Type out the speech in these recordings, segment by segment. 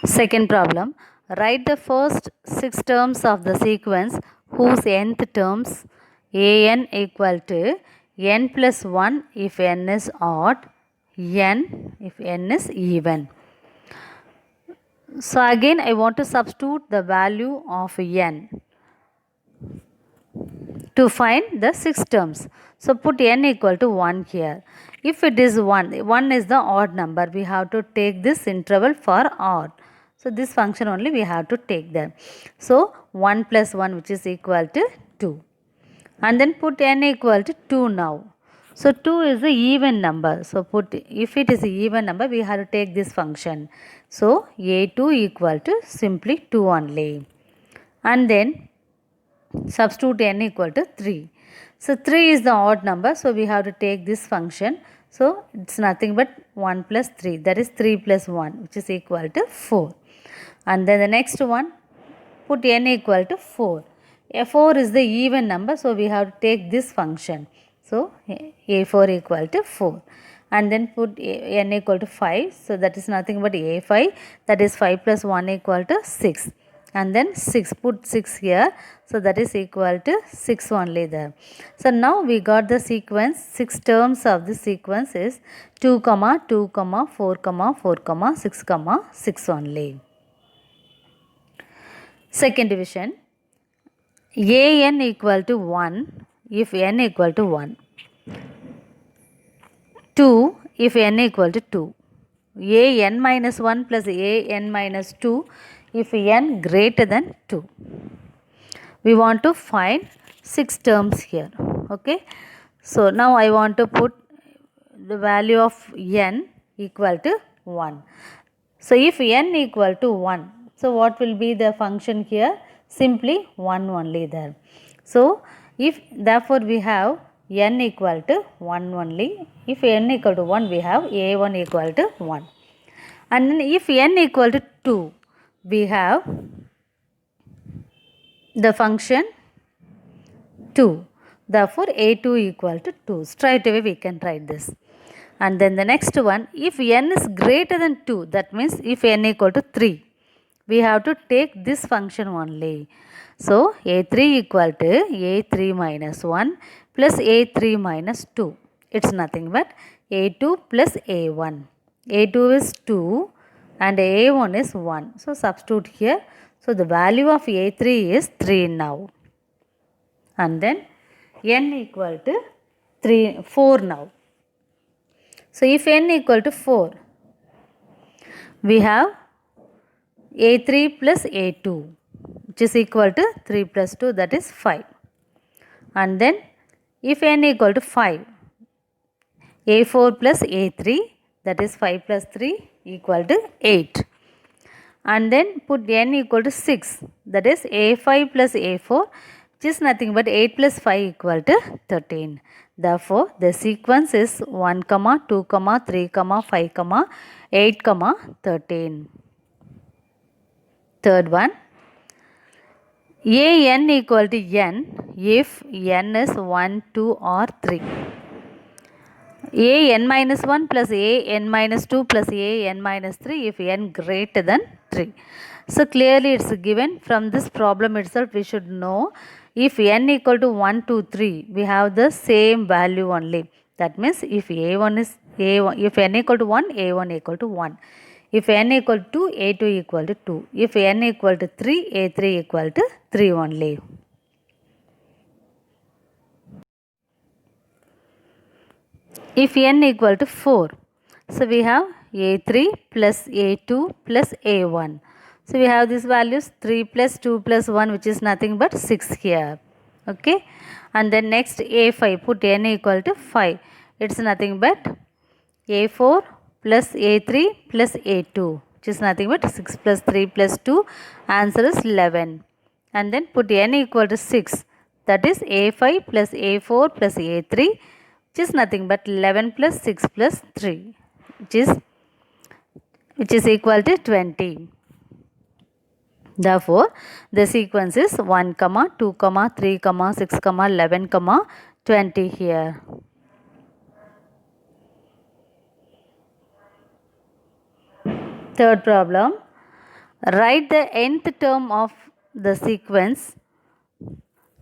Second problem, write the first 6 terms of the sequence whose nth terms an equal to n plus 1 if n is odd, n if n is even. So again I want to substitute the value of n to find the 6 terms. So put n equal to 1 here. If it is 1 is the odd number, we have to take this interval for odd. So this function only we have to take there. So 1 plus 1 which is equal to 2. And then put n equal to 2 now. So 2 is the even number. So if it is a even number, we have to take this function. So a2 equal to simply 2 only. And then substitute n equal to 3. So 3 is the odd number, so we have to take this function. So it's nothing but 1 plus 3, that is 3 plus 1 which is equal to 4. And then the next one, put n equal to 4. A4 is the even number, so we have to take this function. So a4 equal to 4. And then put n equal to 5, so that is nothing but a5, that is 5 plus 1 equal to 6. And then 6, put 6 here, so that is equal to 6 only there. So now we got the sequence. 6 terms of the sequence is 2 comma 2 comma 4 comma 4 comma 6 comma 6 only. Second division, an equal to 1 if n equal to 1, 2 if n equal to 2, an minus 1 plus an minus 2 if n greater than 2. We want to find 6 terms here. Okay. So now I want to put the value of n equal to 1. So if n equal to 1, so what will be the function here? Simply 1 only there. So if therefore we have n equal to 1 only. If n equal to 1, we have a1 equal to 1. And then if n equal to 2, we have the function 2. Therefore a2 equal to 2. Straight away we can write this. And then the next one, if n is greater than 2, that means if n equal to 3, we have to take this function only. So a3 equal to a3 minus 1 plus a3 minus 2. It's nothing but a2 plus a1. a2 is 2 and a1 is 1. So substitute here. So the value of a3 is 3 now. And then n equal to 4 now. So if n equal to 4, we have a3 plus a2 which is equal to 3 plus 2, that is 5. And then if n equal to 5, a4 plus a3, that is 5 plus 3 equal to 8. And then put n equal to 6, that is a5 plus a4, which is nothing but 8 plus 5 equal to 13. Therefore the sequence is 1 comma 2 comma 3 comma 5 comma 8 comma 13. Third one, an equal to n if n is 1, 2 or 3. an minus 1 plus an minus 2 plus an minus 3 if n greater than 3. So clearly it's given from this problem itself. We should know if n equal to 1, 2, 3, we have the same value only. That means if a1 is a1, if n equal to 1, a1 equal to 1. If n equal to 2, a2 equal to 2. If n equal to 3, a3 equal to 3 only. If n equal to 4, so we have a3 plus a2 plus a1. So we have these values 3 plus 2 plus 1, which is nothing but 6 here. Okay. And then next a5, put n equal to 5. It's nothing but a4 plus a3 plus a2, which is nothing but 6 plus 3 plus 2. Answer is 11. And then put n equal to 6. That is a5 plus a4 plus a3, which is nothing but 11 plus 6 plus 3, which is equal to 20. Therefore the sequence is 1 comma 2 comma 3 comma 6 comma 11 comma 20 here. Third problem, Write the nth term of the sequence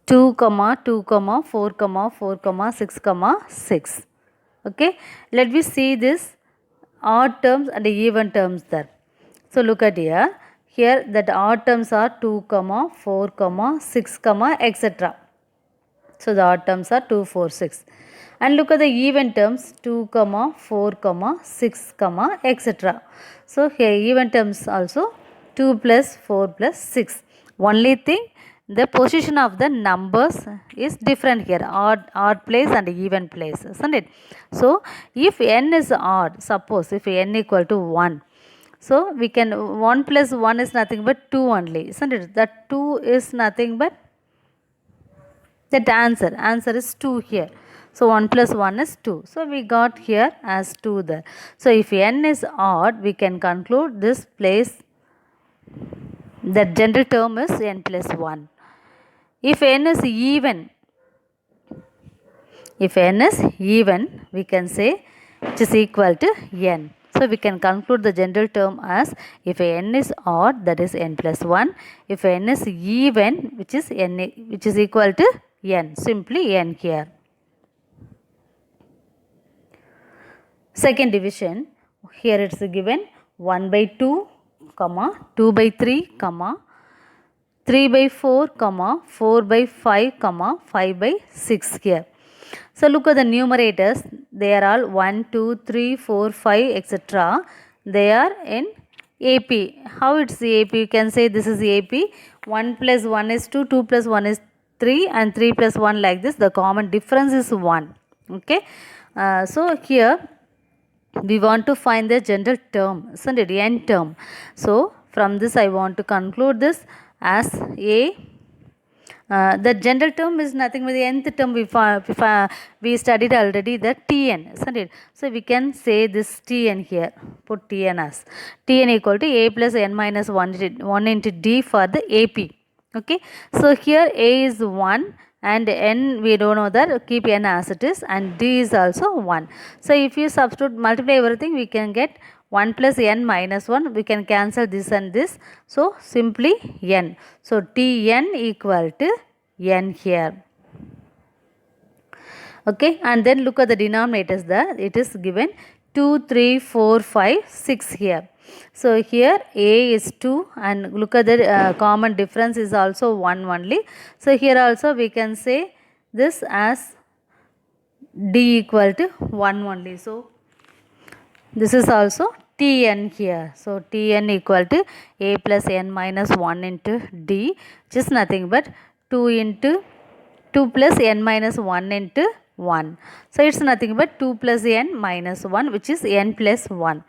2, 2, 4, 4, 6, 6. Okay, let me see this odd terms and even terms there. So look at here. Here that odd terms are 2, 4, 6, etc. So the odd terms are 2, 4, 6. And look at the even terms 2, 4, 6, etc. So here even terms also 2 plus 4 plus 6. Only thing, the position of the numbers is different here, odd place and even place, isn't it? So if n is odd, suppose if n equal to 1, so we can 1 plus 1 is nothing but 2 only, isn't it? That 2 is nothing but that answer is 2 here. So 1 plus 1 is 2. So we got here as 2 there. So if n is odd, we can conclude this place, the general term is n plus 1. If n is even, we can say it is equal to n. So we can conclude the general term as if n is odd, that is n plus 1. If n is even, which is equal to n, simply n here. Second division, here it's given 1 by 2, 2 by 3, 3 by 4, 4 by 5, 5 by 6 here. So look at the numerators, they are all 1, 2, 3, 4, 5, etc. They are in AP. How it's AP? You can say this is AP. 1 plus 1 is 2, 2 plus 1 is 3 and 3 plus 1 like this. The common difference is 1. Okay. So here we want to find the general term, isn't it? N term. So from this I want to conclude this as A. The general term is nothing but the nth term we studied already, the Tn, isn't it? So we can say this Tn here, put Tn as Tn equal to A plus n minus 1 into D for the AP. Okay, so here A is 1 and n we don't know that, keep n as it is, and D is also 1. So if you substitute, multiply everything, we can get 1 plus n minus 1, we can cancel this and this, so simply n. So Tn equal to n here. Okay, and then look at the denominators there, it is given 2, 3, 4, 5, 6 here. So here A is 2 and look at the common difference is also 1 only. So here also we can say this as D equal to 1 only. So this is also Tn here. So Tn equal to A plus n minus 1 into D, which is nothing but 2 plus n minus 1 into 1. So it's nothing but 2 plus n minus 1, which is n plus 1.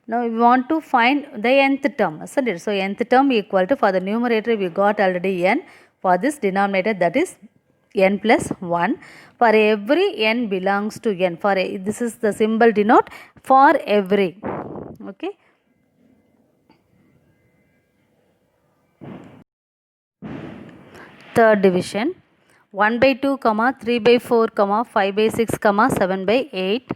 Now we want to find the nth term, isn't it? So nth term equal to, for the numerator we got already n, for this denominator that is n plus 1. For every n belongs to n, for this is the symbol denote for every. Okay. Third division, 1 by 2, 3 by 4, 5 by 6, 7 by 8,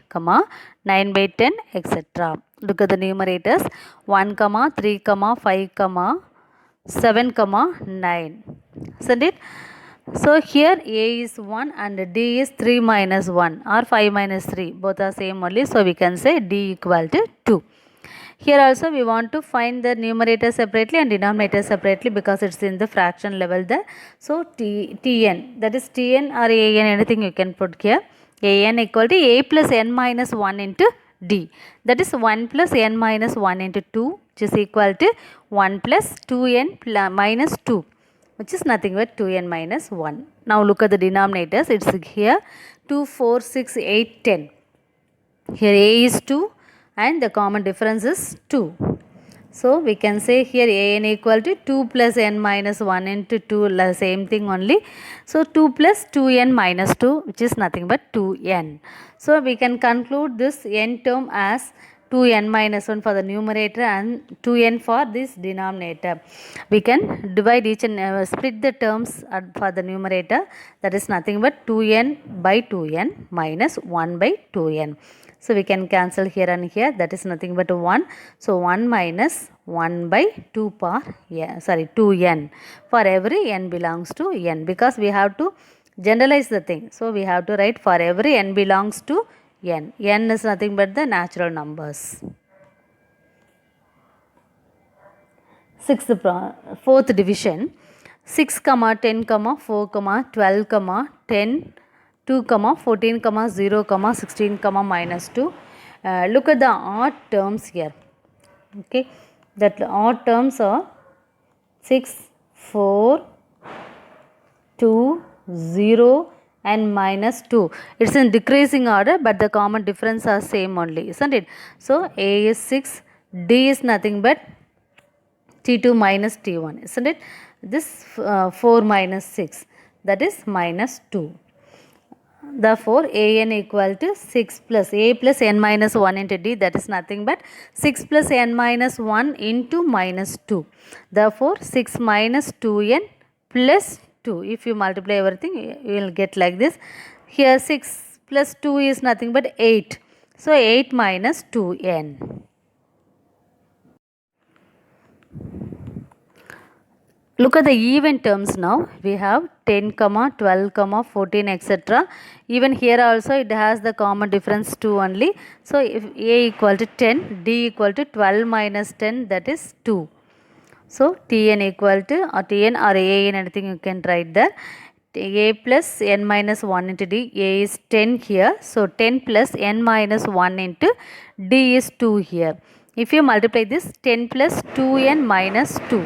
9 by 10, etc. Look at the numerators, 1, 3, 5, 7, 9. Isn't it? So here A is 1 and D is 3 minus 1 or 5 minus 3. Both are same only. So we can say D equal to 2. Here also we want to find the numerator separately and denominator separately because it's in the fraction level there. So Tn, that is Tn or An, anything you can put here. An equal to A plus n minus 1 into D. That is 1 plus n minus 1 into 2, which is equal to 1 plus 2n minus 2, which is nothing but 2n minus 1. Now look at the denominators. It's here 2, 4, 6, 8, 10. Here A is 2 and the common difference is 2. So we can say here An equal to 2 plus n minus 1 into 2, same thing only. So 2 plus 2n minus 2, which is nothing but 2n. So we can conclude this n term as 2n minus 1 for the numerator and 2n for this denominator. We can divide each and split the terms for the numerator, that is nothing but 2n by 2n minus 1 by 2n. So we can cancel here and here, that is nothing but 1. So 1 minus 1 by 2 power n, 2n for every n belongs to n, because we have to generalize the thing. So we have to write for every n belongs to n. N is nothing but the natural numbers. Fourth division, 6, 10, 4, 12, 10, 2, 14, 0, 16, -2. Look at the odd terms here. Okay, that odd terms are 6, 4, 2, 0 and -2. It's in decreasing order, but the common difference are same only, isn't it? So A is 6, D is nothing but T2 minus T1, isn't it? This 4 minus 6, that is -2. Therefore, an equal to 6 plus a plus n minus 1 into d, that is nothing but 6 plus n minus 1 into -2. Therefore, 6 minus 2n plus 2. If you multiply everything, you will get like this. Here 6 plus 2 is nothing but 8. So, 8 minus 2n. Look at the even terms now. We have 10, 12, 14, etc. Even here also it has the common difference 2 only. So if a equal to 10, d equal to 12 minus 10, that is 2. So Tn equal to, or Tn or an, anything you can write there. A plus n minus 1 into d, a is 10 here. So 10 plus n minus 1 into d is 2 here. If you multiply this, 10 plus 2n minus 2.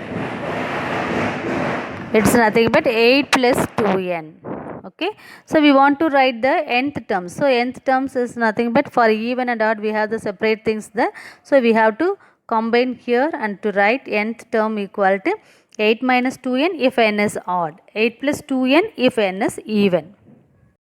It's nothing but 8 plus 2n. Okay, so we want to write the nth terms. So nth terms is nothing but for even and odd we have the separate things there. So we have to combine here and to write nth term equal to 8 minus 2n if n is odd, 8 plus 2n if n is even.